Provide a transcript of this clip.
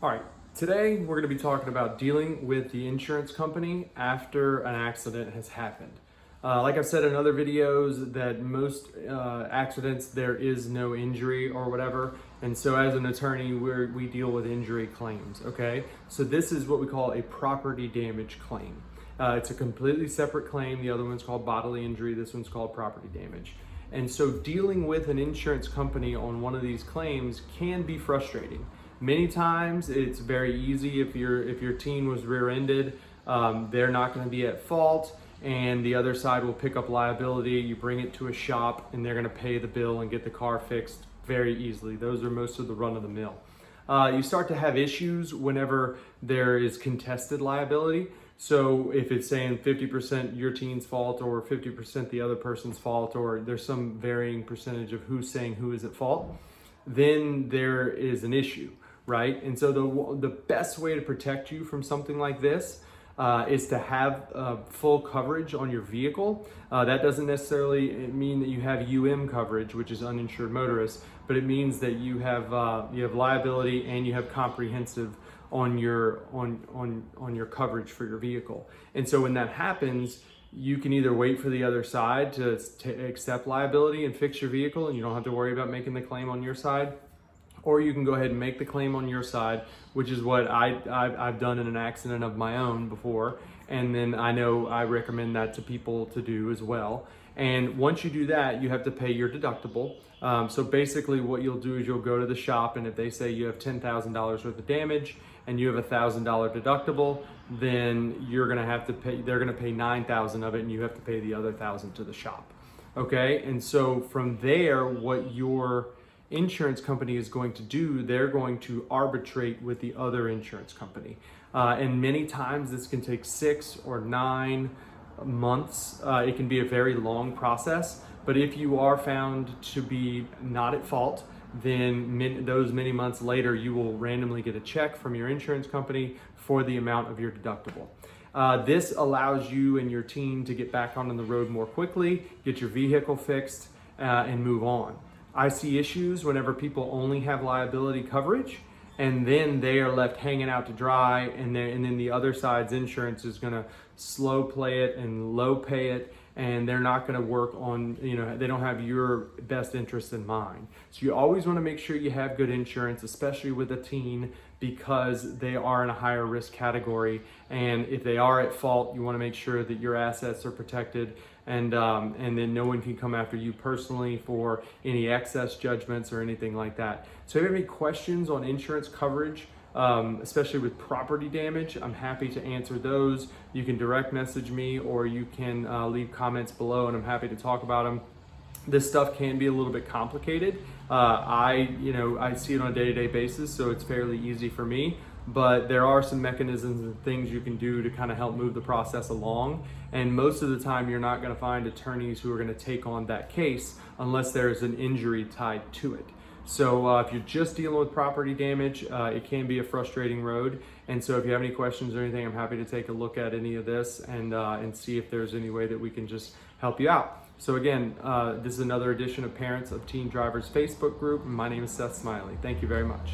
All right, today we're going to be talking about dealing with the insurance company after an accident has happened. Like I've said in other videos, that most accidents there is no injury or whatever, and so as an attorney we deal with injury claims. Okay, so this is what we call a property damage claim. It's a completely separate claim. The other one's called bodily injury. This one's called property damage. And so dealing with an insurance company on one of these claims can be frustrating. Many times it's very easy. If your teen was rear-ended, they're not going to be at fault, and the other side will pick up liability. You bring it to a shop and they're going to pay the bill and get the car fixed very easily. Those are most of the run-of-the-mill. You start to have issues whenever there is contested liability. So if it's saying 50% your teen's fault or 50% the other person's fault, or there's some varying percentage of who's saying who is at fault, then there is an issue, right? And so the best way to protect you from something like this is to have full coverage on your vehicle. That doesn't necessarily mean that you have coverage, which is uninsured motorists, but it means that you have liability and you have comprehensive on your coverage for your vehicle. And so when that happens, you can either wait for the other side to accept liability and fix your vehicle, and you don't have to worry about making the claim on your side, or you can go ahead and make the claim on your side, which is what I've done in an accident of my own before. And then I recommend that to people to do as well. And once you do that, you have to pay your deductible. So basically what you'll do is you'll go to the shop, and if they say you have $10,000 worth of damage and you have $1,000 deductible, then you're gonna have to pay, they're gonna pay $9,000 of it, and you have to pay the other $1,000 to the shop. Okay, and so from there, what your insurance company is going to do, they're going to arbitrate with the other insurance company. And many times this can take 6 or 9 months. It can be a very long process, but if you are found to be not at fault, then those many months later, you will randomly get a check from your insurance company for the amount of your deductible. This allows you and your team to get back on the road more quickly, get your vehicle fixed, and move on. I see issues whenever people only have liability coverage, and then they are left hanging out to dry, and then the other side's insurance is going to slow play it and low pay it, and they're not going to work on, they don't have your best interest in mind. So you always want to make sure you have good insurance, especially with a teen, because they are in a higher risk category. And if they are at fault, you want to make sure that your assets are protected, and then no one can come after you personally for any excess judgments or anything like that. So if you have any questions on insurance coverage, especially with property damage, I'm happy to answer those. You can direct message me, or you can leave comments below, and I'm happy to talk about them. This stuff can be a little bit complicated. I see it on a day-to-day basis, so it's fairly easy for me. But there are some mechanisms and things you can do to kind of help move the process along. And most of the time, you're not going to find attorneys who are going to take on that case unless there's an injury tied to it. So if you're just dealing with property damage, it can be a frustrating road. And so if you have any questions or anything, I'm happy to take a look at any of this and see if there's any way that we can just help you out. So again, this is another edition of Parents of Teen Drivers Facebook group. My name is Seth Smiley. Thank you very much.